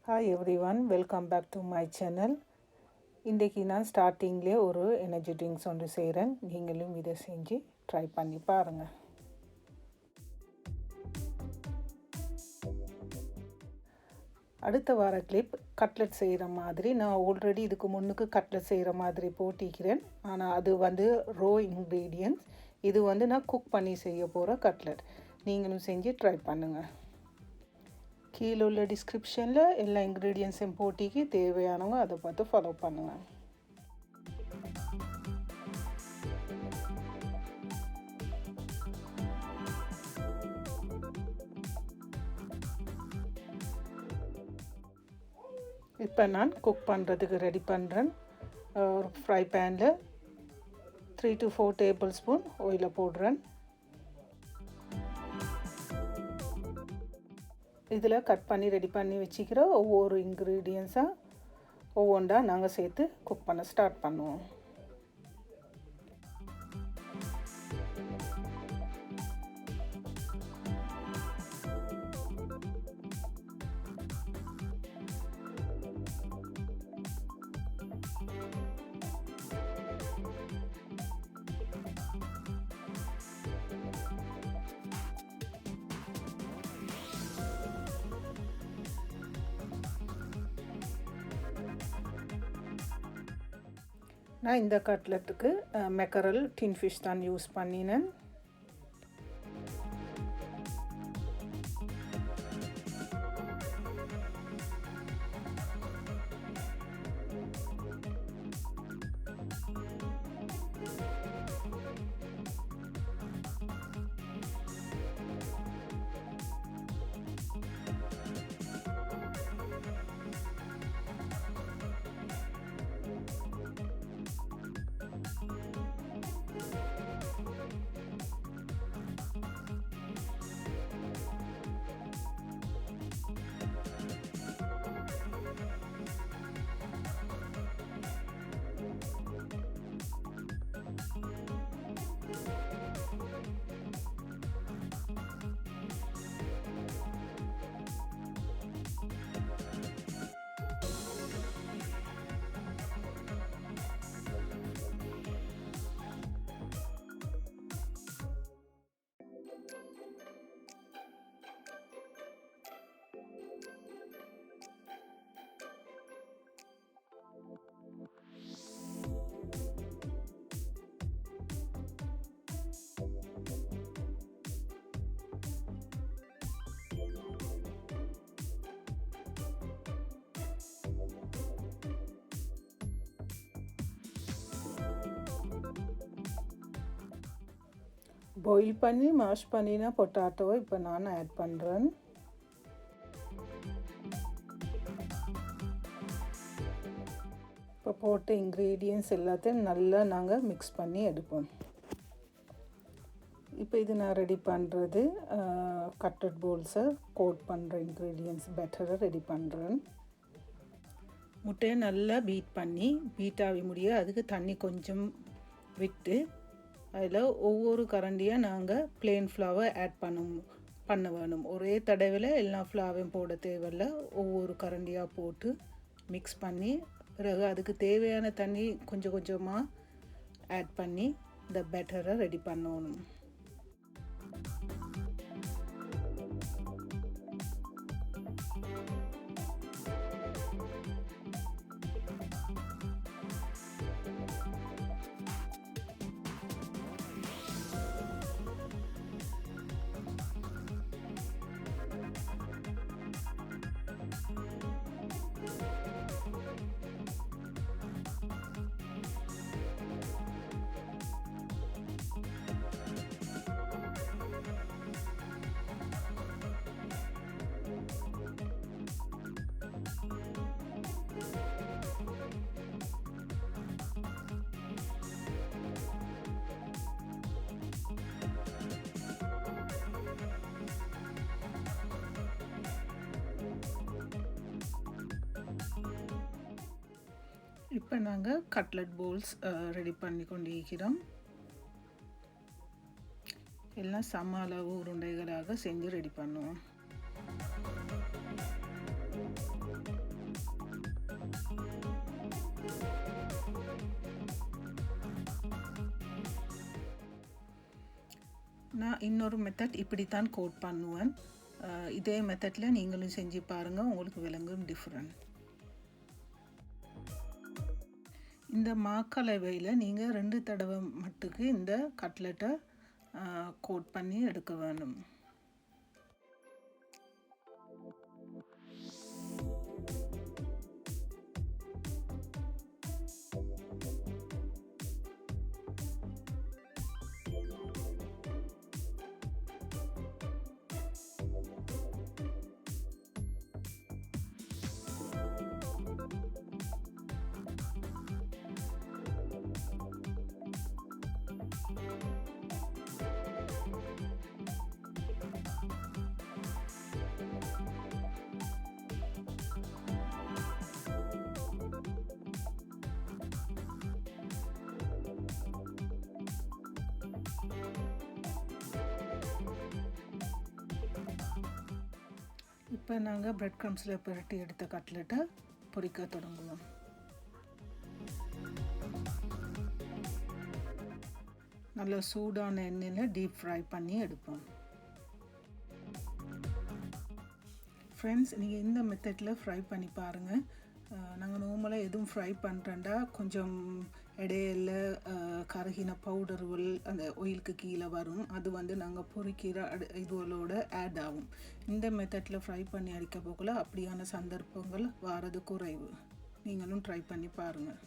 Hi everyone, welcome back to my channel. இன்றைக்கி நான் ஸ்டார்டிங்லேயே ஒரு எனர்ஜி ட்ரிங்க்ஸ் ஒன்று செய்கிறேன். நீங்களும் இதை செஞ்சு ட்ரை பண்ணி பாருங்கள். அடுத்த வார கிளிப் கட்லெட் செய்கிற மாதிரி நான் ஆல்ரெடி இதுக்கு முன்னுக்கு கட்லெட் செய்கிற மாதிரி போட்டிக்கிறேன். ஆனால் அது ரோ இன்க்ரீடியன்ட்ஸ். இது நான் குக் பண்ணி செய்ய போகிற கட்லெட். நீங்களும் செஞ்சு ட்ரை பண்ணுங்கள். கீழே உள்ள டிஸ்கிரிப்ஷனில் எல்லா இன்க்ரீடியன்ஸையும் போட்டிக்கு தேவையானவங்க அதை பார்த்து ஃபாலோ பண்ணுங்கள். இப்போ நான் குக் பண்ணுறதுக்கு ரெடி பண்ணுறேன். ஒரு ஃப்ரை பேனில் 3 to 4 டேபிள் ஸ்பூன் ஆயிலை போடுறேன். இதில் கட் பண்ணி ரெடி பண்ணி வச்சுக்கிற ஒவ்வொரு இன்க்ரீடியன்ஸாக ஒவ்வொன்றா நாங்கள் சேர்த்து குக் பண்ண ஸ்டார்ட் பண்ணுவோம். நான் இந்த கட்லெட்டுக்கு மெக்கரல் டின் ஃபிஷ் தான் யூஸ் பண்ணினேன். பாயில் பண்ணி மேஷ் பண்ணின பொட்டாட்டோவை இப்போ நான் ஆட் பண்ணுறேன். இப்போ போட்ட இன்க்ரீடியன்ஸ் எல்லாத்தையும் நல்லா நாங்கள் மிக்ஸ் பண்ணி எடுப்போம். இப்போ இது நான் ரெடி பண்ணுறது கட்லெட் போல்ஸை கோட் பண்ணுற இன்க்ரீடியன்ஸ் பேட்டரை ரெடி பண்ணுறேன். முட்டையை நல்லா பீட் ஆகி முடிய அதுக்கு தண்ணி கொஞ்சம் விட்டு அதில் ஒவ்வொரு கரண்டியாக நாங்கள் பிளெயின் ஃப்ளவர் ஆட் பண்ண வேணும். ஒரே தடவையில் எல்லா ஃப்ளவரையும் போட தேவையில்லை. ஒவ்வொரு கரண்டியாக போட்டு மிக்ஸ் பண்ணி பிறகு அதுக்கு தேவையான தண்ணி கொஞ்சம் கொஞ்சமாக ஆட் பண்ணி இந்த பேட்டரை ரெடி பண்ணணும். இப்போ நாங்கள் கட்லெட் போல்ஸ் ரெடி பண்ணி கொண்டு இருக்கிறோம். எல்லாம் சம அளவு உருண்டைகளாக செஞ்சு ரெடி பண்ணுவோம். நான் இன்னொரு மெத்தட் இப்படி தான் கோட் பண்ணுவேன். இதே மெத்தடில் நீங்களும் செஞ்சு பாருங்கள், உங்களுக்கு விளங்கும் டிஃப்ரெண்ட். இந்த மாக்கலவையில் நீங்கள் 2 தடவை மட்டுக்கு இந்த கட்லெட்டை கோட் பண்ணி எடுக்க வேணும். இப்போ நாங்கள் பிரெட் க்ரம்ஸில் புரட்டி எடுத்த கட்லெட்டை பொரிக்க தொடங்குவோம். நல்லா சூடான எண்ணெயில் டீப் ஃப்ரை பண்ணி எடுப்போம். ஃப்ரெண்ட்ஸ், நீங்கள் இந்த மெத்தடில் ஃப்ரை பண்ணி பாருங்கள். நாங்கள் நார்மலாக எதுவும் ஃப்ரை பண்ணுறேன்டா கொஞ்சம் இடையில கருகின பவுடர்கள் அந்த ஆயிலுக்கு கீழே வரும். அது வந்து நாங்கள் பொரிக்கிற இதுகளோட ஆட் ஆகும். இந்த மெத்தடில் ஃப்ரை பண்ணி அடிக்க போகல அப்படியான சந்தர்ப்பங்கள் வாரது குறைவு. நீங்களும் ட்ரை பண்ணி பாருங்கள்.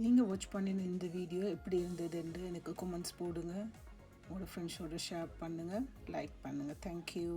நீங்கள் வாட்ச் பண்ணின இந்த வீடியோ எப்படி இருந்ததுன்னு எனக்கு கமெண்ட்ஸ் போடுங்க. உங்களோட ஃப்ரெண்ட்ஸோட ஷேர் பண்ணுங்கள், லைக் பண்ணுங்கள். தேங்க்யூ.